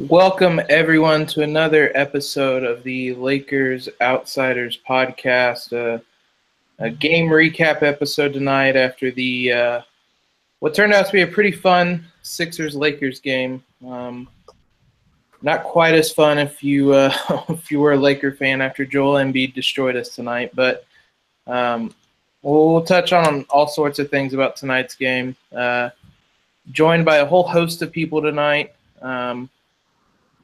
Welcome, everyone, to another episode of the Lakers Outsiders podcast. A game recap episode tonight after the what turned out to be a pretty fun Sixers-Lakers game. Not quite as fun if you if you were a Laker fan after Joel Embiid destroyed us tonight, but we'll touch on all sorts of things about tonight's game. Joined by a whole host of people tonight.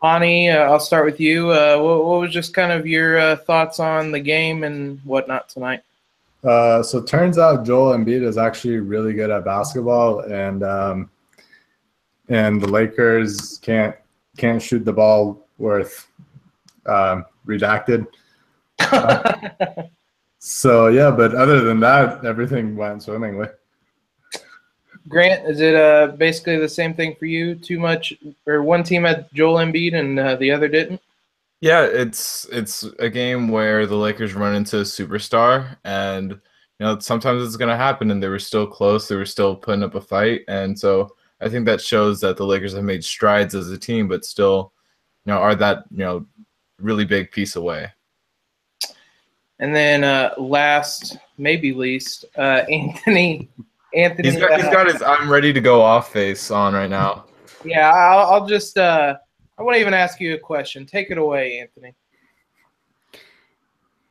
Ani, I'll start with you. What was just kind of your thoughts on the game and whatnot tonight? So it turns out Joel Embiid is actually really good at basketball, and the Lakers can't shoot the ball worth redacted. So yeah, but other than that, everything went swimmingly. Grant, is it basically the same thing for you? Too much, or one team had Joel Embiid and the other didn't? Yeah, it's a game where the Lakers run into a superstar, and sometimes it's going to happen. And they were still close; they were still putting up a fight, and so I think that shows that the Lakers have made strides as a team, but still, are that really big piece away. And then last, maybe least, Anthony. He's got his "I'm ready to go off" face on right now. Yeah, I'll just I won't even ask you a question. Take it away, Anthony.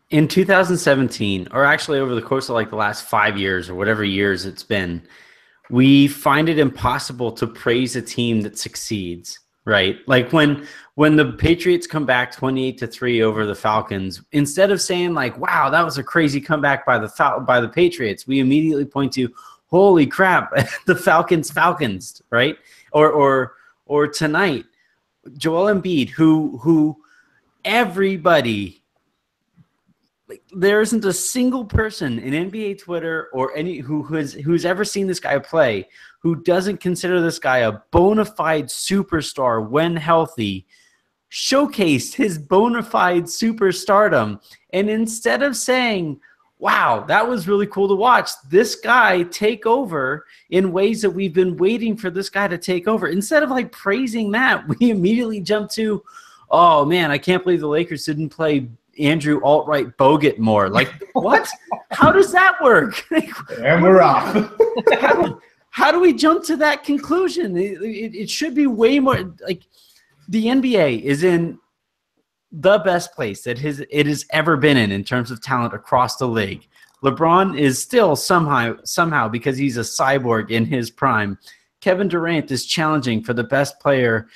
In 2017, or actually over the course of like the last 5 years or whatever years it's been, we find it impossible to praise a team that succeeds, right? Like when the Patriots come back 28-3 over the Falcons, instead of saying like, "Wow, that was a crazy comeback by the Patriots," we immediately point to, "Holy crap, the Falcons," right? Or tonight, Joel Embiid, who everybody, like, there isn't a single person in NBA Twitter or any who's ever seen this guy play who doesn't consider this guy a bona fide superstar when healthy, showcased his bona fide superstardom, and instead of saying, "Wow, that was really cool to watch this guy take over in ways that we've been waiting for this guy to take over," instead of like praising that, we immediately jump to, "Oh man, I can't believe the Lakers didn't play Andrew Alt-Right Bogut more." Like, what? How does that work? And we're off. How do we jump to that conclusion? It should be way more like the NBA is in the best place that it has ever been in terms of talent across the league. LeBron is still somehow because he's a cyborg in his prime. Kevin Durant is challenging for the best player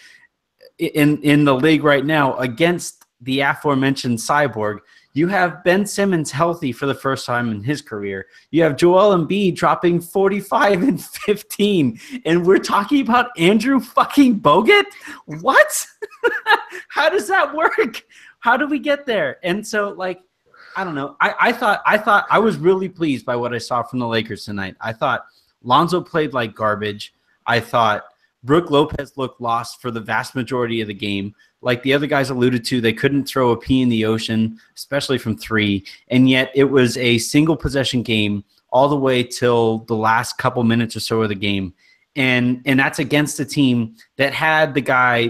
in the league right now against the aforementioned cyborg. You have Ben Simmons healthy for the first time in his career. You have Joel Embiid dropping 45 and 15, and we're talking about Andrew fucking Bogut? What? How does that work? How do we get there? And so, like, I don't know. I thought I was really pleased by what I saw from the Lakers tonight. I thought Lonzo played like garbage. I thought Brook Lopez looked lost for the vast majority of the game. Like the other guys alluded to, they couldn't throw a pea in the ocean, especially from three. And yet it was a single possession game all the way till the last couple minutes or so of the game. And that's against a team that had the guy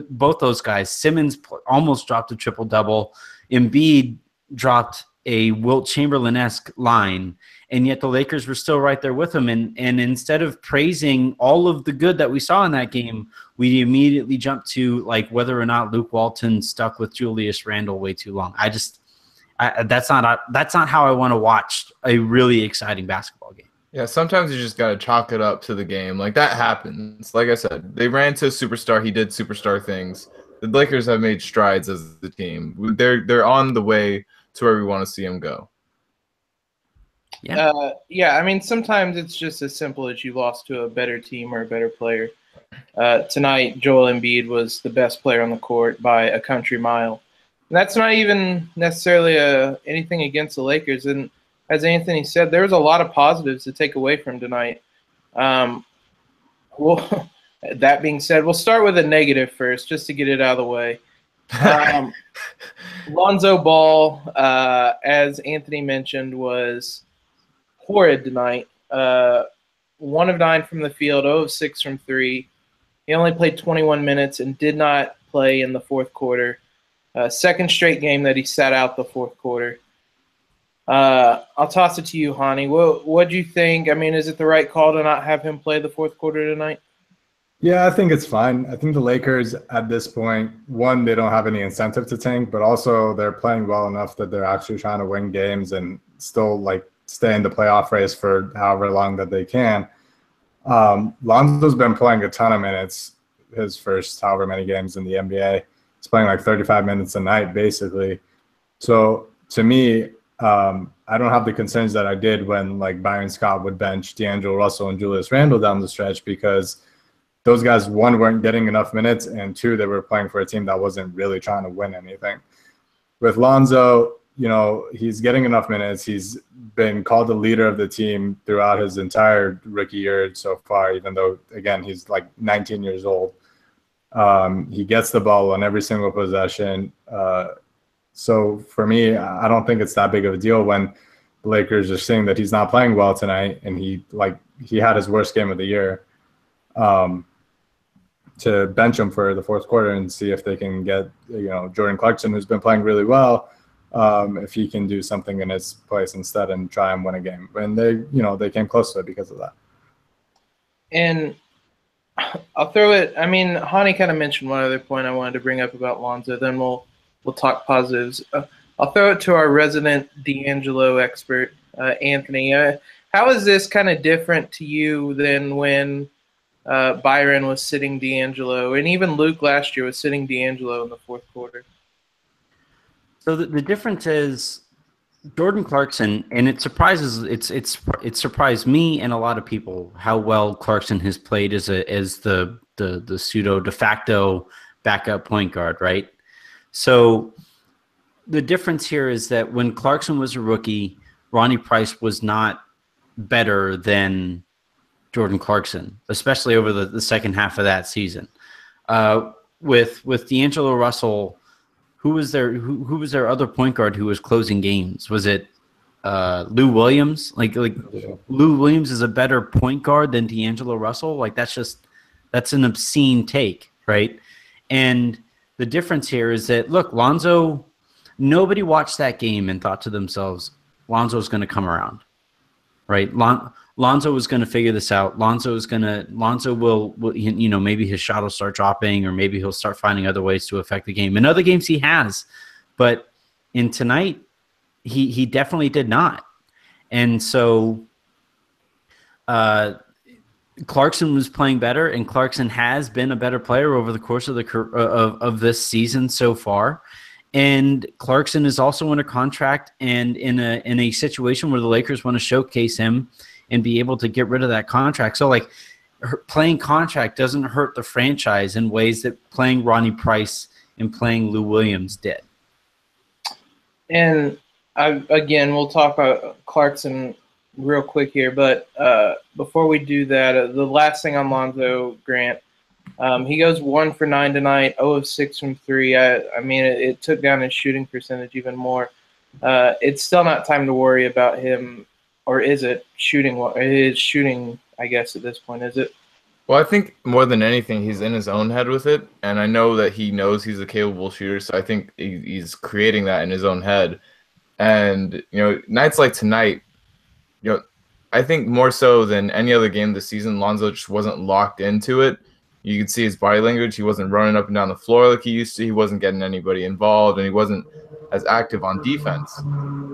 both those guys. Simmons almost dropped a triple-double. Embiid dropped a Wilt Chamberlain-esque line, and yet the Lakers were still right there with him. And instead of praising all of the good that we saw in that game, we immediately jumped to like whether or not Luke Walton stuck with Julius Randle way too long. That's not how I want to watch a really exciting basketball game. Yeah, sometimes you just got to chalk it up to the game. Like, that happens. Like I said, they ran to a superstar. He did superstar things. The Lakers have made strides as a team. They're on the way to where we want to see them go. Yeah. I mean, sometimes it's just as simple as you lost to a better team or a better player. Tonight, Joel Embiid was the best player on the court by a country mile. And that's not even necessarily anything against the Lakers. And as Anthony said, there was a lot of positives to take away from tonight. Well, that being said, we'll start with a negative first, just to get it out of the way. Lonzo Ball, as Anthony mentioned, was horrid tonight. 1 of 9 from the field, 0 of 6 from 3. He only played 21 minutes and did not play in the fourth quarter. Second straight game that he sat out the fourth quarter. I'll toss it to you, Hani. What do you think? I mean, is it the right call to not have him play the fourth quarter tonight? Yeah, I think it's fine. I think the Lakers at this point, one, they don't have any incentive to tank, but also they're playing well enough that they're actually trying to win games and still like stay in the playoff race for however long that they can. Lonzo's been playing a ton of minutes his first however many games in the NBA. He's playing like 35 minutes a night, basically. So to me, I don't have the concerns that I did when like Byron Scott would bench D'Angelo Russell and Julius Randle down the stretch, because those guys, one, weren't getting enough minutes, and two, they were playing for a team that wasn't really trying to win anything. With Lonzo, you know, he's getting enough minutes. He's been called the leader of the team throughout his entire rookie year so far, even though, again, he's like 19 years old. He gets the ball on every single possession. So for me, I don't think it's that big of a deal when the Lakers are saying that he's not playing well tonight, and he had his worst game of the year. To bench him for the fourth quarter and see if they can get, you know, Jordan Clarkson, who's been playing really well, if he can do something in his place instead and try and win a game. And they came close to it because of that. And I'll throw it. I mean, Hani kind of mentioned one other point I wanted to bring up about Lonzo. Then we'll talk positives. I'll throw it to our resident D'Angelo expert, Anthony. How is this kind of different to you than when Byron was sitting D'Angelo, and even Luke last year was sitting D'Angelo in the fourth quarter? So the difference is Jordan Clarkson, and it surprised me and a lot of people how well Clarkson has played as the pseudo de facto backup point guard, right? So the difference here is that when Clarkson was a rookie, Ronnie Price was not better than Jordan Clarkson, especially over the second half of that season. With D'Angelo Russell, who was their other point guard who was closing games? Was it Lou Williams? Like Lou Williams is a better point guard than D'Angelo Russell? Like that's an obscene take, right? And the difference here is that, look, Lonzo, nobody watched that game and thought to themselves, Lonzo's going to come around, right? Lonzo was going to figure this out. Lonzo will, you know, maybe his shot will start dropping, or maybe he'll start finding other ways to affect the game. In other games he has, but in tonight, he definitely did not. And so Clarkson was playing better, and Clarkson has been a better player over the course of of this season so far. And Clarkson is also under contract and in a situation where the Lakers want to showcase him and be able to get rid of that contract. So, like, playing contract doesn't hurt the franchise in ways that playing Ronnie Price and playing Lou Williams did. And again, we'll talk about Clarkson real quick here, but before we do that, the last thing on Lonzo, Grant, he goes 1 for 9 tonight, 0 of 6 from 3. I mean, it took down his shooting percentage even more. It's still not time to worry about him. Or is it shooting? It is shooting, I guess, at this point, is it? Well, I think more than anything, he's in his own head with it. And I know that he knows he's a capable shooter, so I think he's creating that in his own head. And, you know, nights like tonight, you know, I think more so than any other game this season, Lonzo just wasn't locked into it. You could see his body language. He wasn't running up and down the floor like he used to. He wasn't getting anybody involved, and he wasn't as active on defense.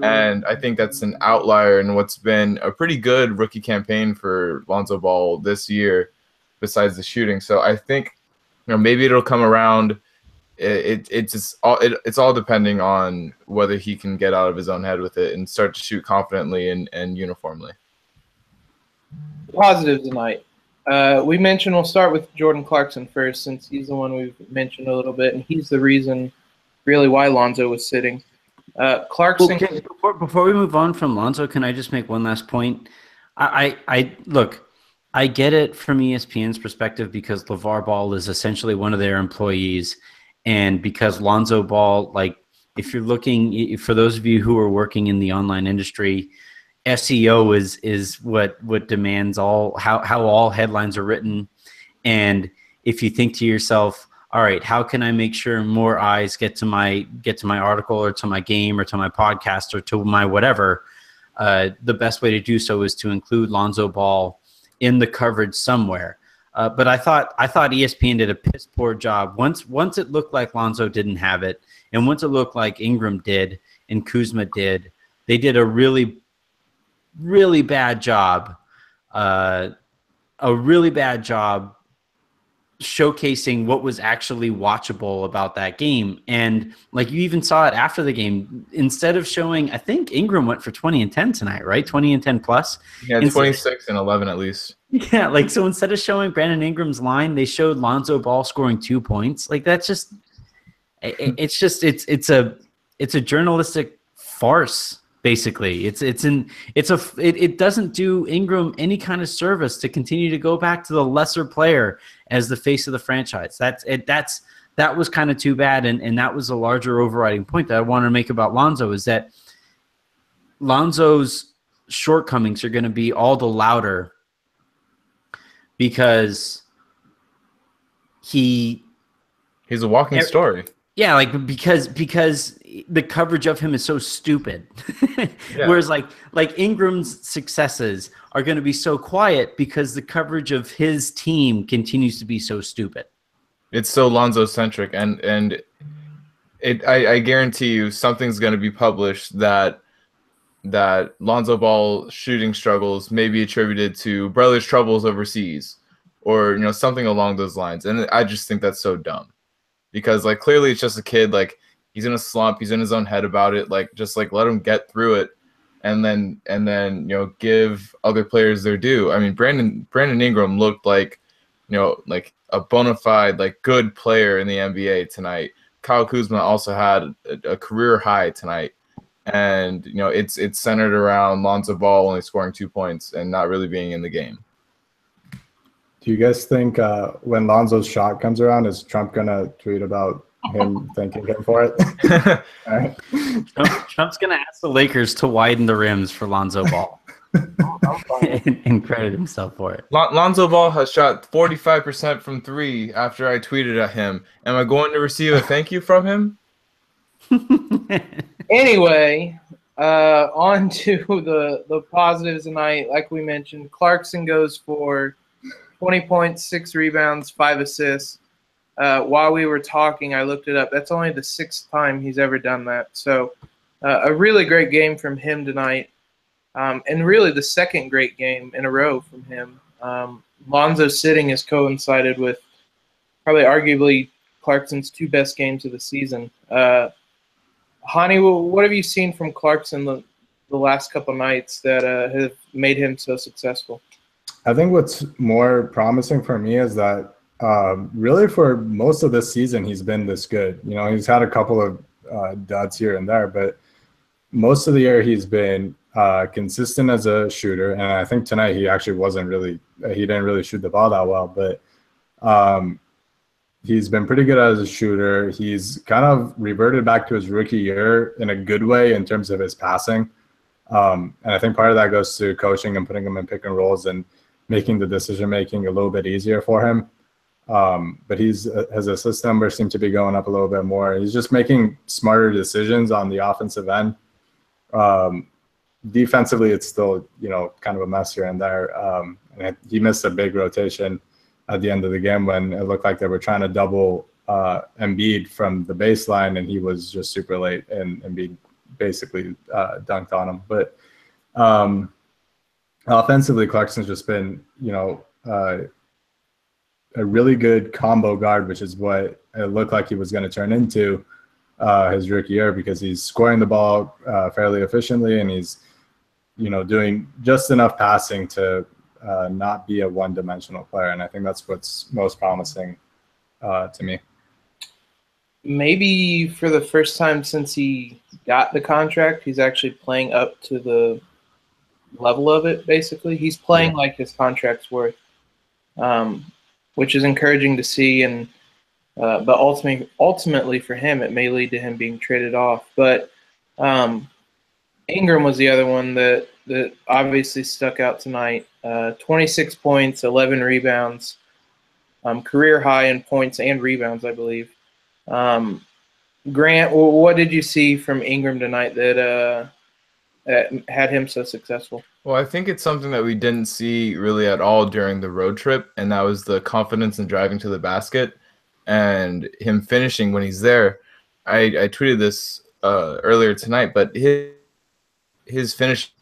And I think that's an outlier in what's been a pretty good rookie campaign for Lonzo Ball this year, besides the shooting. So I think, you know, maybe it'll come around. It's all depending on whether he can get out of his own head with it and start to shoot confidently and uniformly. Positives tonight. We mentioned we'll start with Jordan Clarkson first, since he's the one we've mentioned a little bit, and he's the reason really why Lonzo was sitting. Clarkson. Well, before we move on from Lonzo, can I just make one last point? I look, I get it from ESPN's perspective because LeVar Ball is essentially one of their employees, and because Lonzo Ball, like, if you're looking, for those of you who are working in the online industry, SEO is what demands how all headlines are written. And if you think to yourself, all right, how can I make sure more eyes get to my article or to my game or to my podcast or to my whatever, the best way to do so is to include Lonzo Ball in the coverage somewhere. But I thought ESPN did a piss poor job. Once it looked like Lonzo didn't have it, and once it looked like Ingram did and Kuzma did, they did a really, really bad job. A really bad job showcasing what was actually watchable about that game. And like you even saw it after the game, instead of showing, I think Ingram went for 20 and 10 tonight, right? 20 and 10 plus. Yeah, 26 and 11 at least. Yeah, like so instead of showing Brandon Ingram's line, they showed Lonzo Ball scoring 2 points. Like that's just it's a journalistic farce. Basically, it doesn't do Ingram any kind of service to continue to go back to the lesser player as the face of the franchise. That was kind of too bad, and that was a larger overriding point that I wanted to make about Lonzo, is that Lonzo's shortcomings are going to be all the louder because he's a walking story. Yeah, like because the coverage of him is so stupid. Yeah. Whereas like Ingram's successes are going to be so quiet because the coverage of his team continues to be so stupid. It's so Lonzo centric, and I guarantee you something's going to be published that Lonzo Ball shooting struggles may be attributed to brother's troubles overseas, or something along those lines. And I just think that's so dumb. Because like clearly it's just a kid, like he's in a slump, he's in his own head about it, like just like let him get through it, and then give other players their due. I mean, Brandon Ingram looked like like a bona fide like good player in the NBA tonight. Kyle Kuzma also had a career high tonight, and it's centered around Lonzo Ball only scoring 2 points and not really being in the game. Do you guys think when Lonzo's shot comes around, is Trump going to tweet about him thanking him for it? All right. Trump's going to ask the Lakers to widen the rims for Lonzo Ball and credit himself for it. Lonzo Ball has shot 45% from 3 after I tweeted at him. Am I going to receive a thank you from him? Anyway, on to the positives tonight. Like we mentioned, Clarkson goes for 20 points, 6 rebounds, 5 assists. While we were talking, I looked it up. That's only the 6th time he's ever done that. So a really great game from him tonight, and really the second great game in a row from him. Lonzo sitting has coincided with probably arguably Clarkson's 2 best games of the season. Hani, what have you seen from Clarkson the last couple nights that have made him so successful? I think what's more promising for me is that really for most of this season, he's been this good. He's had a couple of duds here and there, but most of the year he's been consistent as a shooter. And I think tonight he actually he didn't really shoot the ball that well, but he's been pretty good as a shooter. He's kind of reverted back to his rookie year in a good way in terms of his passing. And I think part of that goes to coaching and putting him in pick and rolls and making the decision-making a little bit easier for him. But his assist numbers seem to be going up a little bit more. He's just making smarter decisions on the offensive end. Defensively, it's still, kind of a mess here and there. And he missed a big rotation at the end of the game when it looked like they were trying to double Embiid from the baseline, and he was just super late, and Embiid basically dunked on him. But offensively, Clarkson's just been, a really good combo guard, which is what it looked like he was going to turn into his rookie year, because he's scoring the ball fairly efficiently, and he's, doing just enough passing to not be a one-dimensional player. And I think that's what's most promising to me. Maybe for the first time since he got the contract, he's actually playing up to the level of it, basically. He's playing like his contract's worth, which is encouraging to see. And but ultimately for him, it may lead to him being traded off. But Ingram was the other one that obviously stuck out tonight. 26 points, 11 rebounds. career high in points and rebounds, I believe. Grant, what did you see from Ingram tonight that had him so successful? Well, I think it's something that we didn't see really at all during the road trip, and that was the confidence in driving to the basket and him finishing when he's there. I tweeted this earlier tonight, but his finish,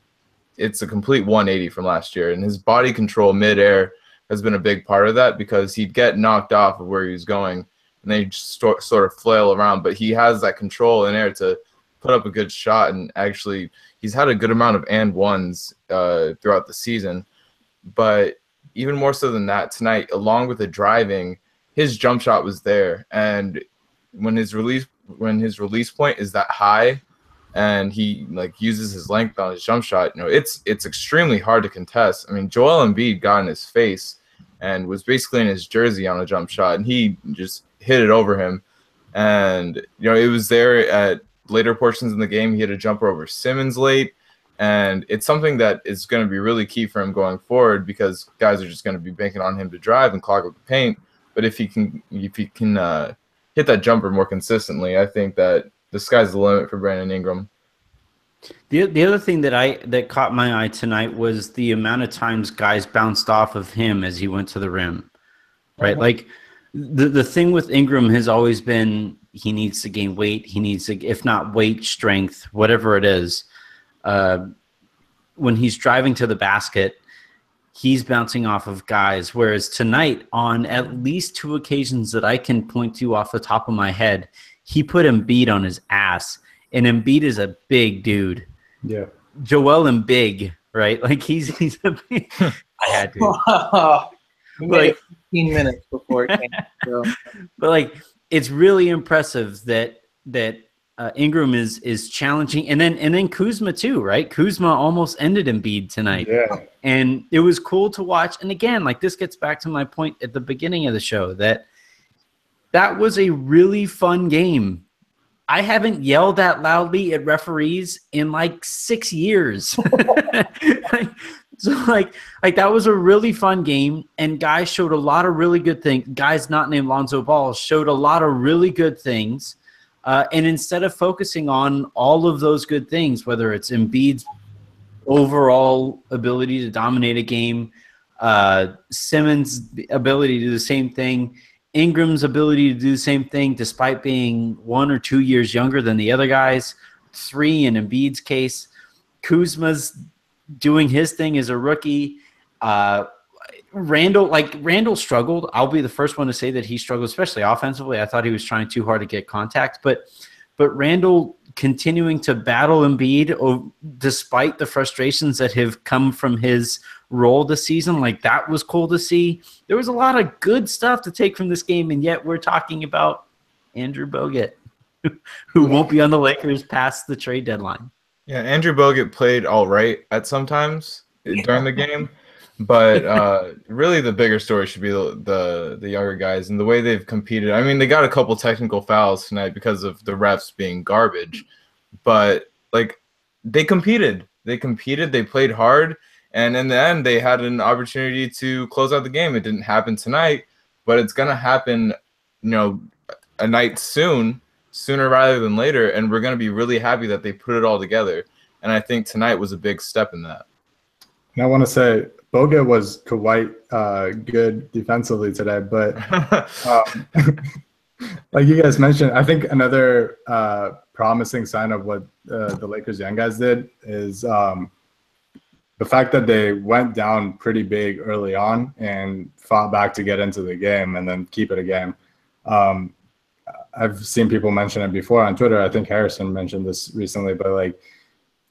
it's a complete 180 from last year, and his body control midair has been a big part of that because he'd get knocked off of where he was going, and then he'd just sort of flail around, but he has that control in air to put up a good shot, and actually he's had a good amount of and ones throughout the season. But even more so than that, tonight, along with the driving, his jump shot was there, and when his release point is that high, and he like uses his length on his jump shot, it's extremely hard to contest. I mean, Joel Embiid got in his face and was basically in his jersey on a jump shot, and he just hit it over him. And it was there at later portions in the game. He had a jumper over Simmons late, and it's something that is going to be really key for him going forward because guys are just going to be banking on him to drive and clog up the paint. But if he can hit that jumper more consistently, I think that the sky's the limit for Brandon Ingram. The other thing that caught my eye tonight was the amount of times guys bounced off of him as he went to the rim, right? Like the thing with Ingram has always been he needs to gain weight. He needs to, if not weight, strength, whatever it is. When he's driving to the basket, he's bouncing off of guys. Whereas tonight, on at least 2 occasions that I can point to off the top of my head, he put Embiid on his ass. And Embiid is a big dude. Yeah. Joel Embiid, right? Like he's a big. I had to. Like 15 minutes before it came. So. But like, it's really impressive that Ingram is challenging, and then Kuzma too, right? Kuzma almost ended Embiid tonight. Yeah. And it was cool to watch. And again, like this gets back to my point at the beginning of the show that was a really fun game. I haven't yelled that loudly at referees in like 6 years. So like that was a really fun game, and guys showed a lot of really good things. Guys not named Lonzo Ball showed a lot of really good things. And instead of focusing on all of those good things, whether it's Embiid's overall ability to dominate a game, Simmons' ability to do the same thing, Ingram's ability to do the same thing despite being 1 or 2 years younger than the other guys, 3 in Embiid's case, Kuzma's doing his thing as a rookie. Randall struggled. I'll be the first one to say that he struggled, especially offensively. I thought he was trying too hard to get contact, but Randall continuing to battle Embiid despite the frustrations that have come from his role this season, like that was cool to see. There was a lot of good stuff to take from this game, and yet we're talking about Andrew Bogut, who won't be on the Lakers past the trade deadline. Yeah, Andrew Bogut played all right at sometimes during the game, but really the bigger story should be the younger guys and the way they've competed. I mean, they got a couple technical fouls tonight because of the refs being garbage, but like they competed. They played hard, and in the end, they had an opportunity to close out the game. It didn't happen tonight, but it's gonna happen, a night sooner rather than later, and we're going to be really happy that they put it all together. And I think tonight was a big step in that. And I want to say Bogut was quite good defensively today, but like you guys mentioned, I think another promising sign of what the Lakers young guys did is the fact that they went down pretty big early on and fought back to get into the game and then keep it a game. I've seen people mention it before on Twitter. I think Harrison mentioned this recently, but like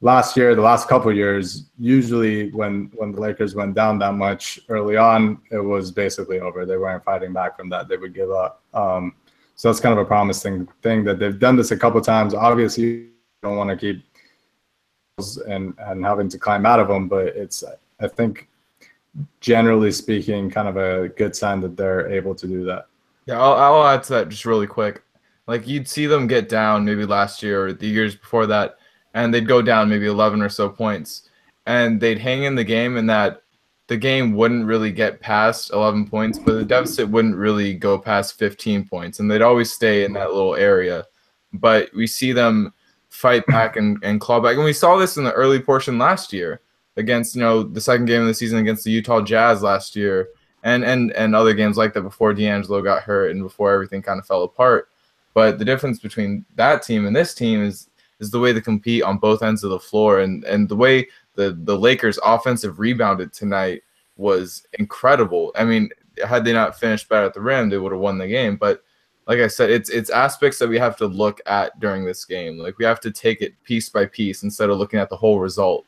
last year, the last couple of years, usually when the Lakers went down that much early on, it was basically over. They weren't fighting back from that. They would give up. So that's kind of a promising thing that they've done this a couple of times. Obviously, you don't want to keep and having to climb out of them, but it's, I think, generally speaking, kind of a good sign that they're able to do that. Yeah, I'll add to that just really quick. Like you'd see them get down maybe last year or the years before that, and they'd go down maybe 11 or so points, and they'd hang in the game in that the game wouldn't really get past 11 points, but the deficit wouldn't really go past 15 points, and they'd always stay in that little area. But we see them fight back and claw back, and we saw this in the early portion last year against, the second game of the season against the Utah Jazz last year, and other games like that before D'Angelo got hurt and before everything kind of fell apart. But the difference between that team and this team is the way they compete on both ends of the floor, and the way the Lakers offensive rebounded tonight was incredible. I mean, had they not finished better at the rim, they would have won the game. But like I said, it's aspects that we have to look at during this game. Like, we have to take it piece by piece instead of looking at the whole result,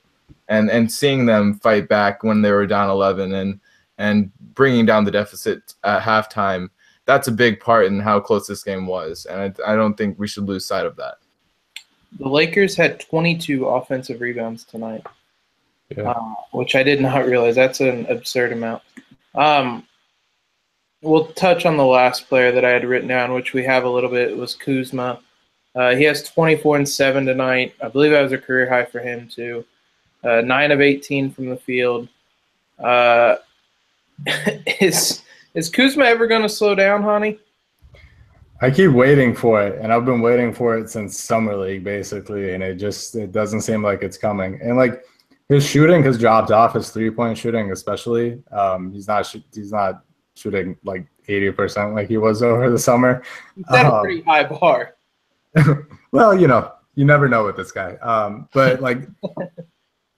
and seeing them fight back when they were down 11 and bringing down the deficit at halftime. That's a big part in how close this game was, and I don't think we should lose sight of that. The Lakers had 22 offensive rebounds tonight, which I did not realize. That's an absurd amount. We'll touch on the last player that I had written down, which we have a little bit. It was Kuzma. He has 24 and 7 tonight. I believe that was a career high for him too. 9 of 18 from the field. Is Kuzma ever going to slow down, Hani? I keep waiting for it, and I've been waiting for it since Summer League, basically, and it doesn't seem like it's coming. And like, his shooting has dropped off, his 3-point shooting especially. He's not shooting like 80% like he was over the summer. That's a pretty high bar. Well, you never know with this guy. But like,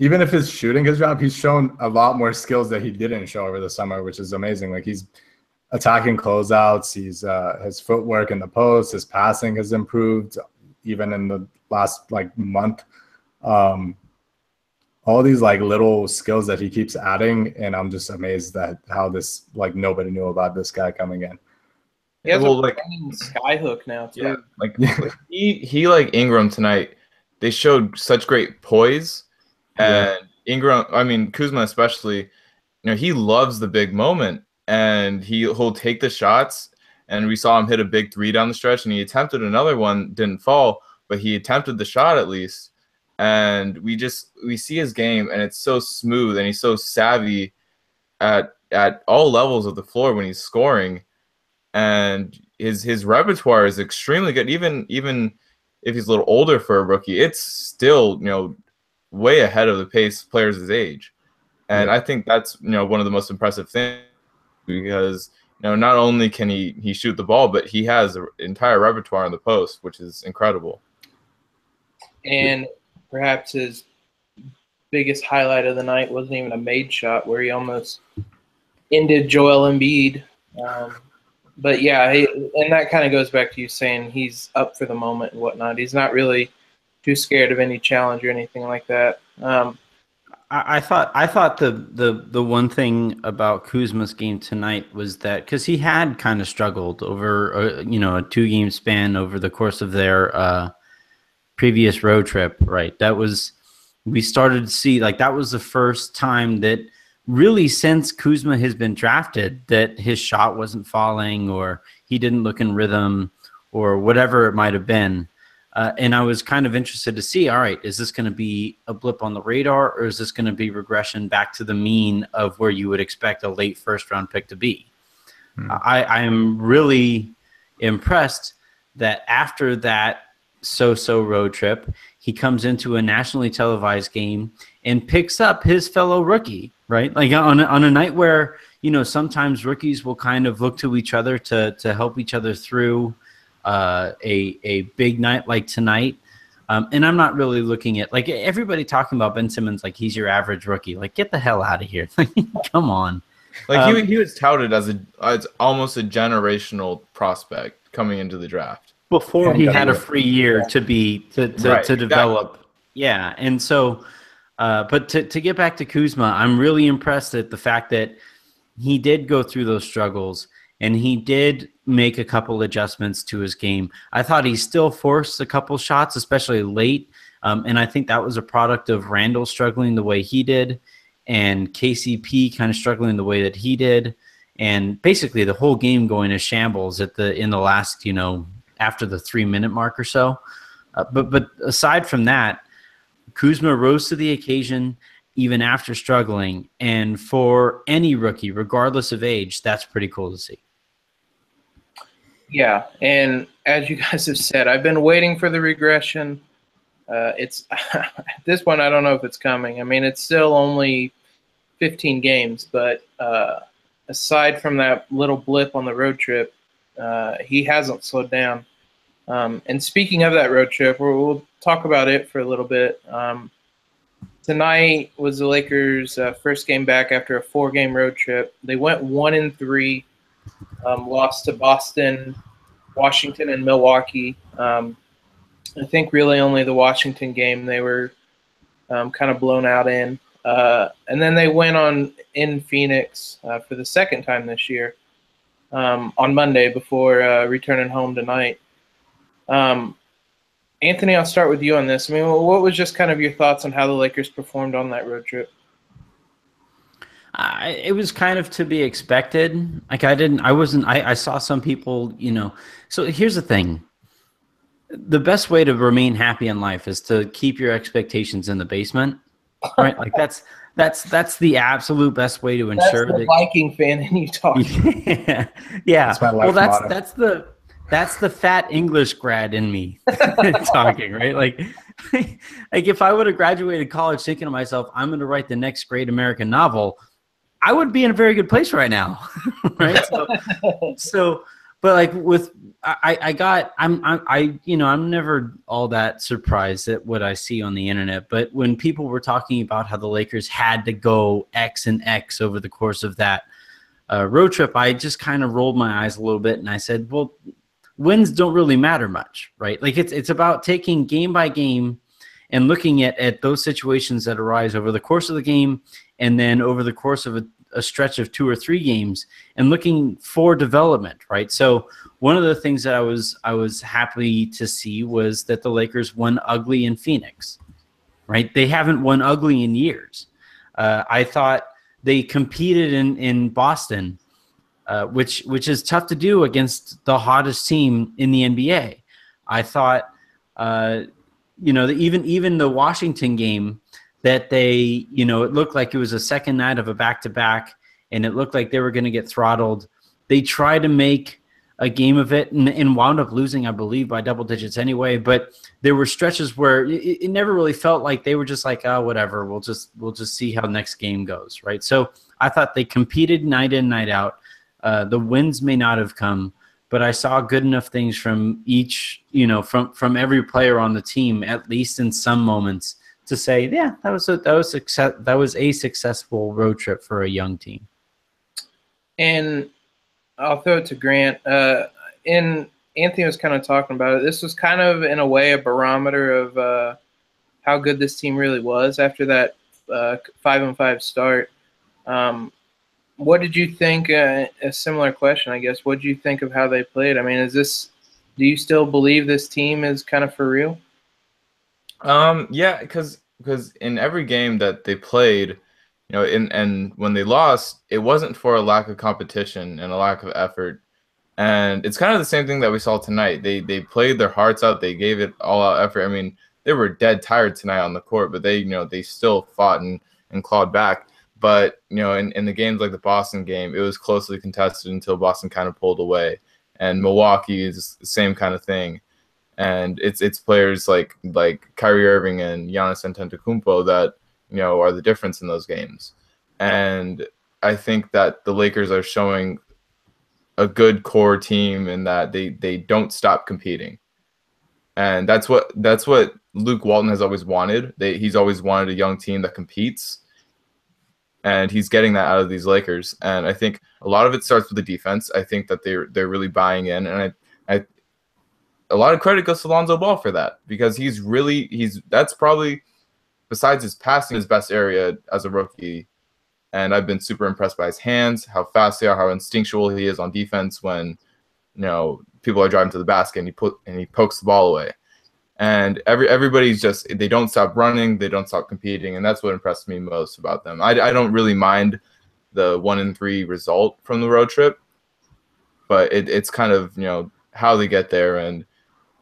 even if his shooting has dropped, he's shown a lot more skills that he didn't show over the summer, which is amazing. Like, he's attacking closeouts. He's his footwork in the post, his passing has improved even in the last month. All these little skills that he keeps adding, and I'm just amazed at how this nobody knew about this guy coming in. He has a skyhook now too. Yeah, he like Ingram tonight. They showed such great poise, and Kuzma especially. He loves the big moment, and he'll take the shots. And we saw him hit a big 3 down the stretch, and he attempted another one, didn't fall, but he attempted the shot at least. And we see his game, and it's so smooth, and he's so savvy at all levels of the floor when he's scoring, and his repertoire is extremely good. Even if he's a little older for a rookie, it's still way ahead of the pace players his age, and I think that's one of the most impressive things, because not only can he shoot the ball, but he has an entire repertoire in the post, which is incredible. And perhaps his biggest highlight of the night wasn't even a made shot, where he almost ended Joel Embiid. But yeah, and that kind of goes back to you saying he's up for the moment and whatnot. He's not really too scared of any challenge or anything like that. I thought the one thing about Kuzma's game tonight was that, because he had kind of struggled over a 2-game span over the course of their previous road trip, right? We started to see that was the first time that really since Kuzma has been drafted that his shot wasn't falling, or he didn't look in rhythm, or whatever it might have been. And I was kind of interested to see, all right, is this going to be a blip on the radar, or is this going to be regression back to the mean of where you would expect a late first-round pick to be? I am really impressed that after that so-so road trip, he comes into a nationally televised game and picks up his fellow rookie, right? On a night where, sometimes rookies will kind of look to each other to help each other through a big night like tonight. And I'm not really looking at everybody talking about Ben Simmons like he's your average rookie. Get the hell out of here. Come on. He was touted as almost a generational prospect coming into the draft. Before he had a free year to develop. Yeah. And so, but to get back to Kuzma, I'm really impressed at the fact that he did go through those struggles, and he did make a couple adjustments to his game. I thought he still forced a couple shots, especially late. And I think that was a product of Randall struggling the way he did, and KCP kind of struggling the way that he did. And basically the whole game going to shambles in the last, after the 3-minute mark or so. But aside from that, Kuzma rose to the occasion, even after struggling. And for any rookie, regardless of age, that's pretty cool to see. Yeah, and as you guys have said, I've been waiting for the regression. It's at this point, I don't know if it's coming. I mean, it's still only 15 games, but aside from that little blip on the road trip, he hasn't slowed down. And speaking of that road trip, we'll talk about it for a little bit. Tonight was the Lakers' first game back after a 4-game road trip. They went 1-3, lost to Boston, Washington, and Milwaukee. I think really only the Washington game they were kind of blown out in. And then they went on in Phoenix for the second time this year on Monday before returning home tonight. Anthony, I'll start with you on this. I mean, what was just kind of your thoughts on how the Lakers performed on that road trip? It was kind of to be expected. Like I saw some people, so here's the thing. The best way to remain happy in life is to keep your expectations in the basement, right? Like that's the absolute best way to ensure that's the Viking fan in you talking. Yeah. That's my life motto. That's the fat English grad in me talking, right? Like if I would have graduated college thinking to myself, I'm going to write the next great American novel, I would be in a very good place right now, right? So, but like I'm never all that surprised at what I see on the internet. But when people were talking about how the Lakers had to go X and X over the course of that road trip, I just kind of rolled my eyes a little bit and I said, well, wins don't really matter much, right? Like it's about taking game by game and looking at those situations that arise over the course of the game and then over the course of a stretch of 2 or 3 games and looking for development, right? So one of the things that I was happy to see was that the Lakers won ugly in Phoenix, right? They haven't won ugly in years. I thought they competed in Boston, which is tough to do against the hottest team in the NBA. I thought, even the Washington game that they, it looked like it was a second night of a back-to-back and it looked like they were going to get throttled. They tried to make a game of it and wound up losing, I believe, by double digits anyway. But there were stretches where it never really felt like they were just like, oh, whatever, we'll just see how the next game goes, right? So I thought they competed night in, night out. The wins may not have come, but I saw good enough things from each, from every player on the team, at least in some moments, to say, yeah, that was a successful road trip for a young team. And I'll throw it to Grant. And Anthony was kind of talking about it. This was kind of, in a way, a barometer of how good this team really was after that 5-5 start. What did you think? A similar question, I guess. What did you think of how they played? I mean, do you still believe this team is kind of for real? Yeah, because in every game that they played, and when they lost, it wasn't for a lack of competition and a lack of effort. And it's kind of the same thing that we saw tonight. They played their hearts out. They gave it all out effort. I mean, they were dead tired tonight on the court, but they still fought and clawed back. But, in the games like the Boston game, it was closely contested until Boston kind of pulled away. And Milwaukee is the same kind of thing. And it's players like Kyrie Irving and Giannis Antetokounmpo that, are the difference in those games. And I think that the Lakers are showing a good core team in that they don't stop competing. And that's what Luke Walton has always wanted. He's always wanted a young team that competes. And he's getting that out of these Lakers. And I think a lot of it starts with the defense. I think that they're really buying in. And a lot of credit goes to Lonzo Ball for that, because that's probably, besides his passing, his best area as a rookie. And I've been super impressed by his hands, how fast they are, how instinctual he is on defense when, people are driving to the basket and he pokes the ball away. And everybody's they don't stop running, they don't stop competing, and that's what impressed me most about them. I don't really mind the 1-3 result from the road trip, but it's kind of how they get there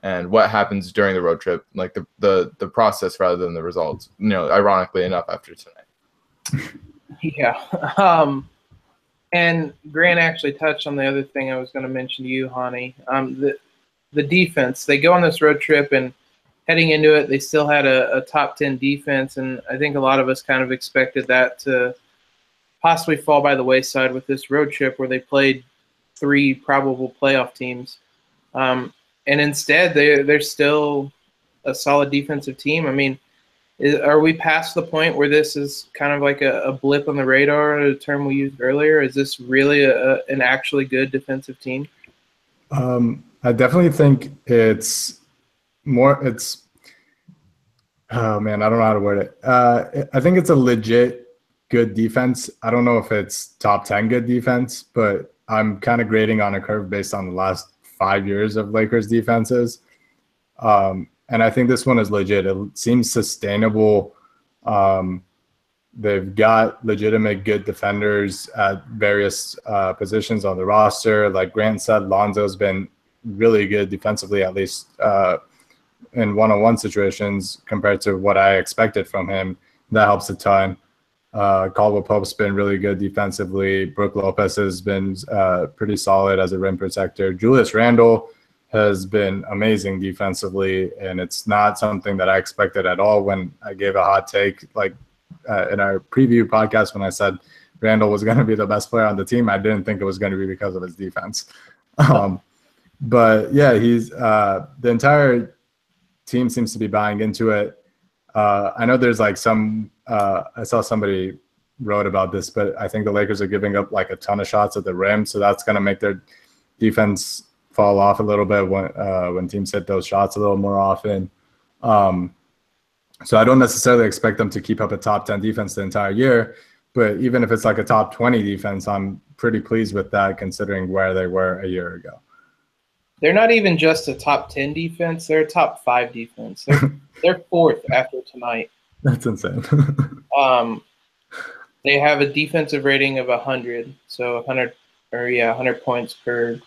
and what happens during the road trip, like the process rather than the results. Ironically enough, after tonight. Yeah. And Grant actually touched on the other thing I was going to mention to you, Hani. The defense. They go on this road trip, and heading into it, they still had a top 10 defense, and I think a lot of us kind of expected that to possibly fall by the wayside with this road trip where they played 3 probable playoff teams. And instead, they're still a solid defensive team. I mean, are we past the point where this is kind of like a blip on the radar, a term we used earlier? Is this really an actually good defensive team? I definitely think it's more. Oh man, I don't know how to word it. I think it's a legit good defense. I don't know if it's top 10 good defense, but I'm kind of grading on a curve based on the last 5 years of Lakers defenses. And I think this one is legit. It seems sustainable. They've got legitimate good defenders at various positions on the roster. Like Grant said, Lonzo's been really good defensively, at least in one-on-one situations compared to what I expected from him. That helps a ton. Caldwell Pope's been really good defensively. Brook Lopez has been pretty solid as a rim protector. Julius Randle has been amazing defensively, and it's not something that I expected at all when I gave a hot take. Like in our preview podcast when I said Randle was going to be the best player on the team, I didn't think it was going to be because of his defense. But yeah, he's the entire team seems to be buying into it. I know there's like some I saw somebody wrote about this, but I think the Lakers are giving up like a ton of shots at the rim, so that's going to make their defense fall off a little bit when teams hit those shots a little more often. So I don't necessarily expect them to keep up a top 10 defense the entire year, but even if it's like a top 20 defense, I'm pretty pleased with that considering where they were a year ago. They're not even just a top 10 defense. They're a top 5 defense. They're 4th after tonight. That's insane. They have a defensive rating of 100. So 100 points per,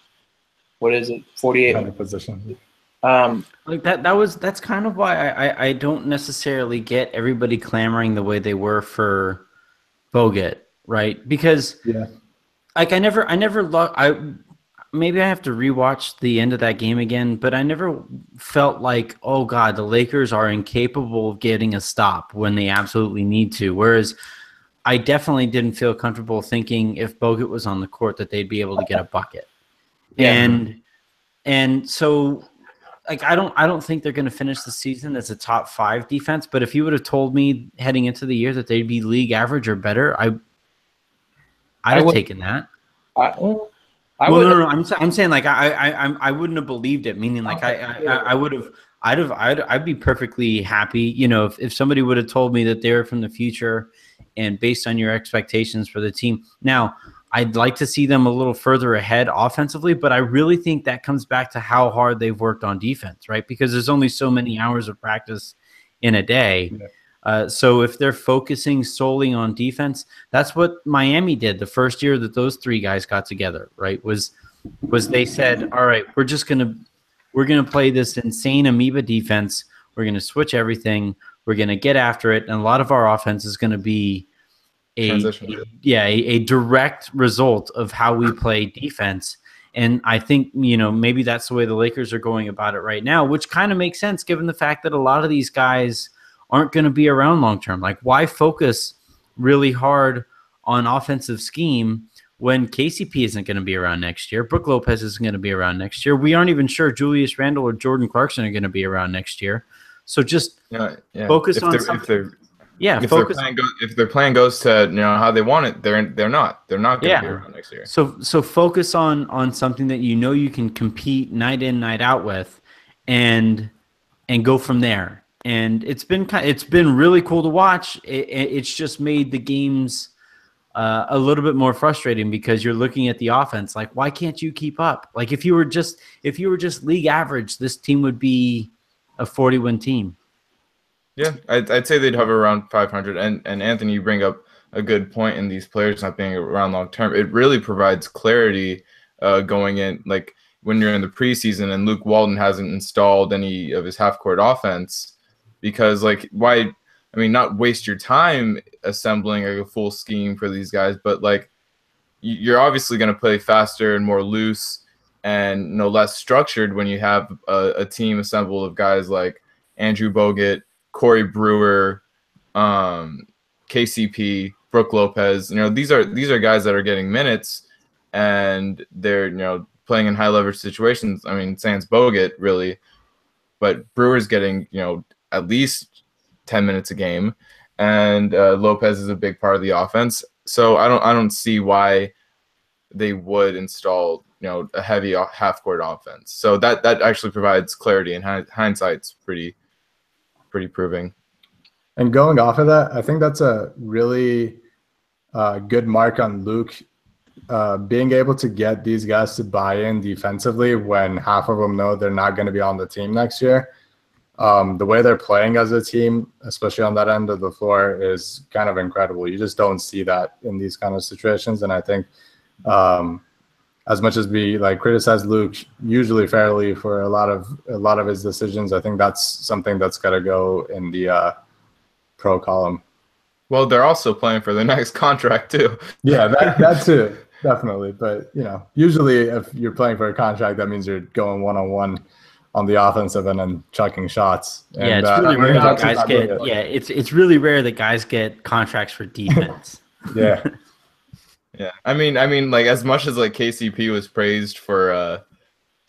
what is it, 48 position. Like that's kind of why I don't necessarily get everybody clamoring the way they were for Bogut, right? Because like maybe I have to rewatch the end of that game again, but I never felt like, oh God, the Lakers are incapable of getting a stop when they absolutely need to. Whereas I definitely didn't feel comfortable thinking if Bogut was on the court that they'd be able to get a bucket. Yeah. And so like I don't think they're going to finish the season as a top 5 defense, but if you would have told me heading into the year that they'd be league average or better, I'd have taken that. No. I'm saying like I wouldn't have believed it. Meaning like I'd be perfectly happy. You know, if somebody would have told me that they're from the future, and based on your expectations for the team. Now, I'd like to see them a little further ahead offensively, but I really think that comes back to how hard they've worked on defense, right? Because there's only so many hours of practice in a day. Yeah. So if they're focusing solely on defense, that's what Miami did the first year that those 3 guys got together, right? Was they said, all right, we're gonna play this insane amoeba defense. We're gonna switch everything. We're gonna get after it, and a lot of our offense is gonna be a direct result of how we play defense. And I think, you know, maybe that's the way the Lakers are going about it right now, which kind of makes sense given the fact that a lot of these guys aren't going to be around long term. Like, why focus really hard on offensive scheme when KCP isn't going to be around next year? Brook Lopez isn't going to be around next year. We aren't even sure Julius Randle or Jordan Clarkson are going to be around next year. So just focus on something. If their plan goes to how they want it, they're not going to be around next year. So focus on something that you can compete night in, night out with, and go from there. And it's been really cool to watch. It's just made the games a little bit more frustrating because you're looking at the offense like, why can't you keep up? Like if you were just league average, this team would be a 40-win team. Yeah, I'd say they'd hover around 500. And Anthony, you bring up a good point in these players not being around long term. It really provides clarity going in, like when you're in the preseason and Luke Walton hasn't installed any of his half court offense, because like why I mean, not waste your time assembling a full scheme for these guys, but like you're obviously going to play faster and more loose and less structured when you have a team assembled of guys like Andrew Bogut, Corey Brewer, KCP, Brook Lopez. These are guys that are getting minutes, and they're playing in high leverage situations. I mean, sans Bogut really, but Brewer's getting at least 10 minutes a game, and Lopez is a big part of the offense. So I don't see why they would install a heavy half court offense. So that actually provides clarity, and hindsight's pretty proving. And going off of that, I think that's a really good mark on Luke, being able to get these guys to buy in defensively when half of them know they're not going to be on the team next year. The way they're playing as a team, especially on that end of the floor, is kind of incredible. You just don't see that in these kind of situations. And I think as much as we criticize Luke usually fairly for a lot of his decisions, I think that's something that's got to go in the pro column. Well, they're also playing for the next contract too. Yeah, that too, definitely. But usually if you're playing for a contract, that means you're going one-on-one on the offensive end and chucking shots. Yeah, and, it's really rare that guys get. Yeah, it's really rare that guys get contracts for defense. Yeah. Yeah, I mean, like as much as KCP was praised for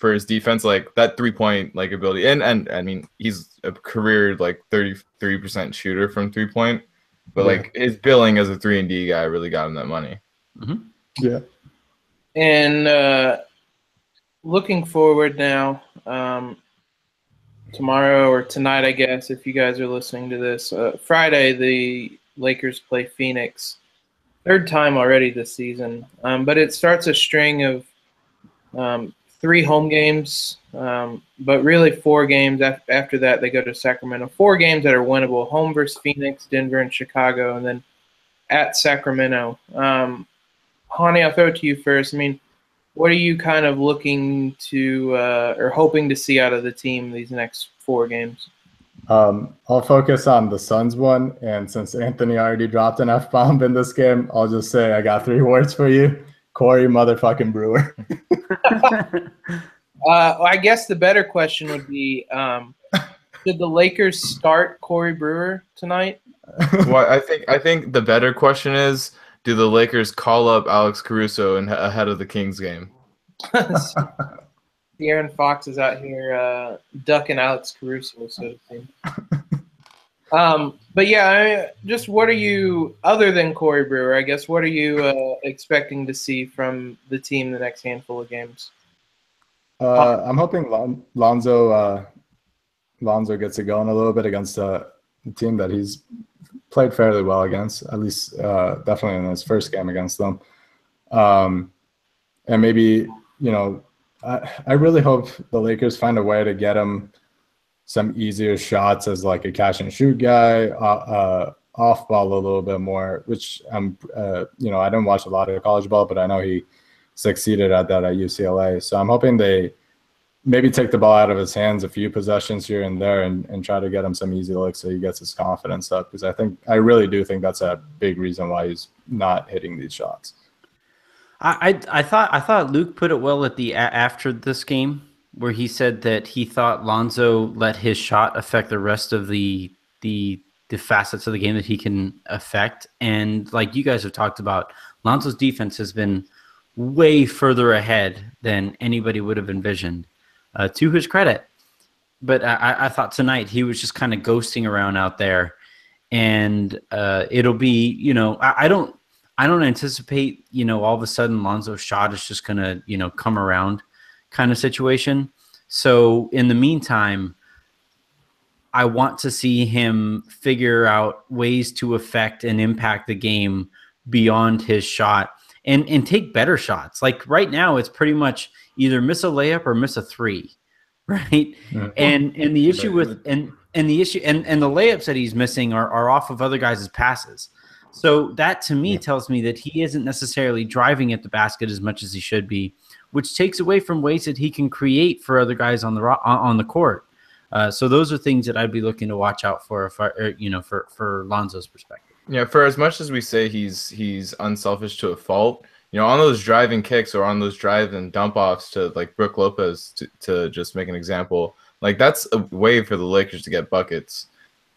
his defense, that 3-point ability, and I mean he's a career 33% shooter from 3-point, but his billing as a 3-and-D guy really got him that money. Mm-hmm. Yeah. And looking forward now, tomorrow or tonight, I guess, if you guys are listening to this, Friday the Lakers play Phoenix. Third time already this season, but it starts a string of 3 home games, but really 4 games after that. They go to Sacramento. 4 games that are winnable: home versus Phoenix, Denver, and Chicago, and then at Sacramento. Hani, I'll throw it to you first. I mean, what are you kind of looking to or hoping to see out of the team these next 4 games? I'll focus on the Suns one, and since Anthony already dropped an F-bomb in this game, I'll just say I got 3 words for you: Corey motherfucking Brewer. I guess the better question would be, did the Lakers start Corey Brewer tonight? Well, I think the better question is, do the Lakers call up Alex Caruso ahead of the Kings game? De'Aaron Fox is out here ducking Alex Caruso, so to speak. But yeah, just what are you, other than Corey Brewer, I guess, what are you expecting to see from the team the next handful of games? I'm hoping Lonzo gets it going a little bit against a team that he's played fairly well against, at least definitely in his first game against them. And maybe, I really hope the Lakers find a way to get him some easier shots as a catch and shoot guy, off ball a little bit more, which I didn't watch a lot of college ball, but I know he succeeded at that at UCLA. So I'm hoping they maybe take the ball out of his hands a few possessions here and there and try to get him some easy looks so he gets his confidence up, because I really do think that's a big reason why he's not hitting these shots. I thought Luke put it well at the after this game, where he said that he thought Lonzo let his shot affect the rest of the facets of the game that he can affect. And like you guys have talked about, Lonzo's defense has been way further ahead than anybody would have envisioned, to his credit. But I thought tonight he was just kind of ghosting around out there, and it'll be, I don't anticipate, all of a sudden Lonzo's shot is just going to, come around kind of situation. So in the meantime, I want to see him figure out ways to affect and impact the game beyond his shot and take better shots. Like right now, it's pretty much either miss a layup or miss a 3, right? Mm-hmm. And the issue with and the issue and the layups that he's missing are off of other guys' passes. So that to me tells me that he isn't necessarily driving at the basket as much as he should be, which takes away from ways that he can create for other guys on the court. So those are things that I'd be looking to watch out for, for Lonzo's perspective. Yeah, for as much as we say he's unselfish to a fault, on those driving kicks or on those drive and dump offs to like Brook Lopez to just make an example, like that's a way for the Lakers to get buckets.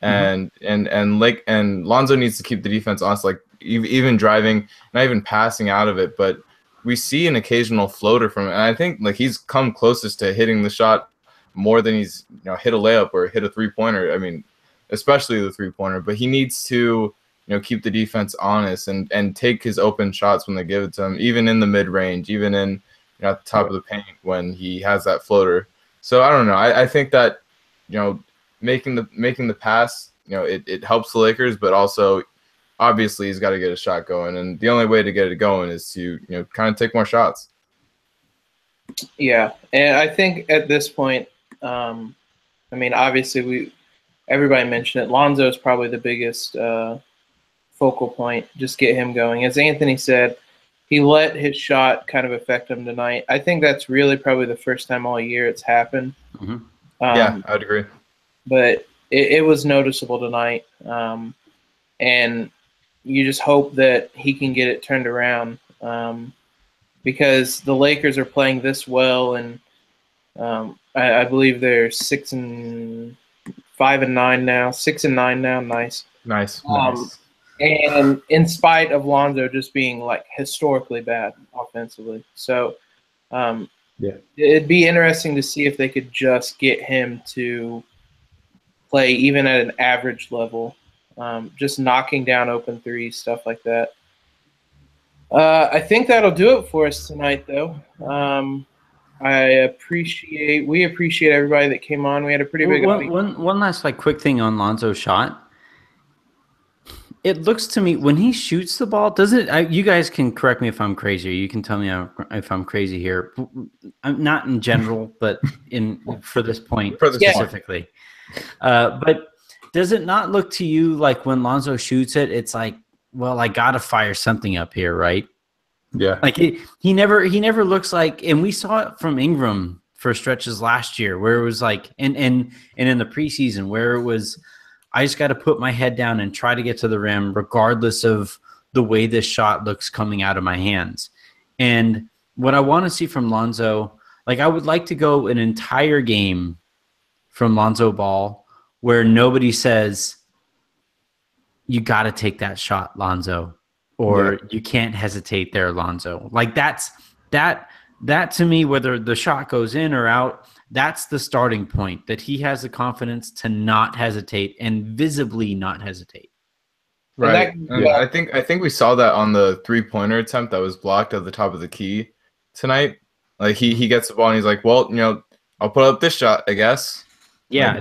And Lonzo needs to keep the defense honest, like even driving, not even passing out of it, but we see an occasional floater from it. And I think like he's come closest to hitting the shot more than he's hit a layup or hit a 3-pointer. I mean, especially the 3-pointer, but he needs to keep the defense honest and take his open shots when they give it to him, even in the mid range, even in at the top of the paint when he has that floater. So I don't know. I think that making the pass, it helps the Lakers, but also obviously he's got to get a shot going, and the only way to get it going is to kind of take more shots. Yeah, and I think at this point, I mean, obviously everybody mentioned it. Lonzo is probably the biggest focal point. Just get him going. As Anthony said, he let his shot kind of affect him tonight. I think that's really probably the first time all year it's happened. Mm-hmm. Yeah, I'd agree. But it was noticeable tonight, and you just hope that he can get it turned around, because the Lakers are playing this well, and I believe they're 6-5-9 now, 6-9 now. Nice. And in spite of Lonzo just being like historically bad offensively, so it'd be interesting to see if they could just get him to play even at an average level, just knocking down open threes, stuff like that. I think that'll do it for us tonight, though. We appreciate everybody that came on. We had a pretty big one last quick thing on Lonzo's shot. It looks to me when he shoots the ball, you guys can correct me if I'm crazy, or you can tell me if I'm crazy here. I'm not in general, but for this point specifically. But does it not look to you like when Lonzo shoots it, it's like, well, I gotta fire something up here, right? Yeah. Like he never looks like, and we saw it from Ingram for stretches last year where it was like, and in the preseason where it was, I just got to put my head down and try to get to the rim regardless of the way this shot looks coming out of my hands. And what I want to see from Lonzo, like I would like to go an entire game from Lonzo Ball where nobody says, you got to take that shot, Lonzo, or you can't hesitate there, Lonzo. Like that to me, whether the shot goes in or out, that's the starting point, that he has the confidence to not hesitate and visibly not hesitate. Right. I think we saw that on the 3-pointer attempt that was blocked at the top of the key tonight. Like he gets the ball and he's like, well, I'll put up this shot, I guess. Yeah.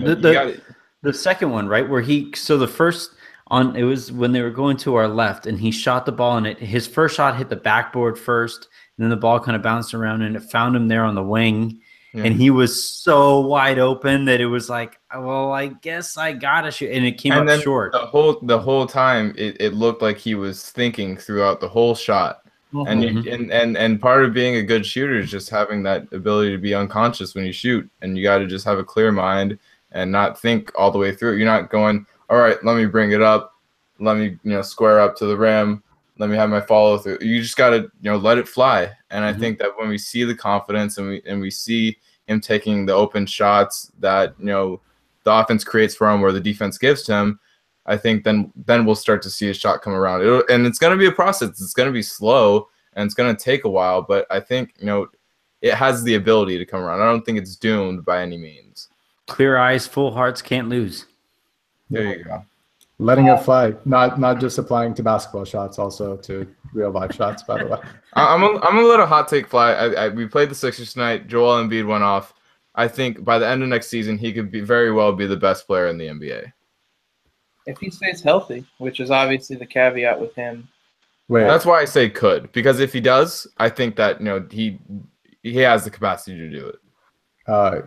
The second one, right, where the first it was when they were going to our left and he shot the ball and his first shot hit the backboard first, and then the ball kind of bounced around and it found him there on the wing. Yeah. And he was so wide open that it was like, well, I guess I gotta shoot, and it came up short. The whole time, it looked like he was thinking throughout the whole shot. Mm-hmm. And part of being a good shooter is just having that ability to be unconscious when you shoot, and you got to just have a clear mind and not think all the way through. You're not going, all right, let me bring it up, let me square up to the rim, let me have my follow through. You just got to let it fly. And I think that when we see the confidence and we see him taking the open shots that the offense creates for him or the defense gives to him, I think then we'll start to see a shot come around. And it's going to be a process. It's going to be slow and it's going to take a while, but I think it has the ability to come around. I don't think it's doomed by any means. Clear eyes, full hearts, can't lose. There you go. Letting it fly, not just applying to basketball shots, also to real life shots. By the way, I'm gonna let a hot take fly. We played the Sixers tonight. Joel Embiid went off. I think by the end of next season, he could very well be the best player in the NBA if he stays healthy, which is obviously the caveat with him. That's why I say could, because if he does, I think that he has the capacity to do it.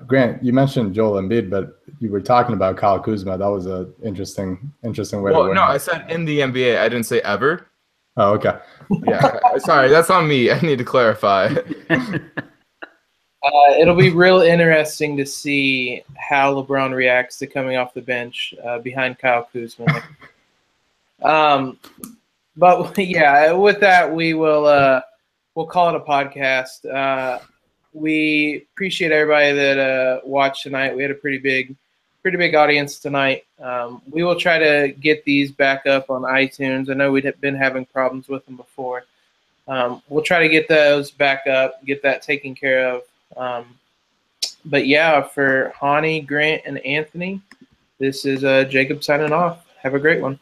Grant, you mentioned Joel Embiid, but you were talking about Kyle Kuzma. That was an interesting way to win. No, I said in the NBA. I didn't say ever. Oh, okay. Yeah, sorry, that's on me. I need to clarify. It'll be real interesting to see how LeBron reacts to coming off the bench behind Kyle Kuzma. But yeah, with that, we'll call it a podcast. We appreciate everybody that watched tonight. We had a pretty big audience tonight. We will try to get these back up on iTunes. I know we'd been having problems with them before. We'll try to get those back up, get that taken care of. But yeah, for Hani, Grant, and Anthony, this is Jacob signing off. Have a great one.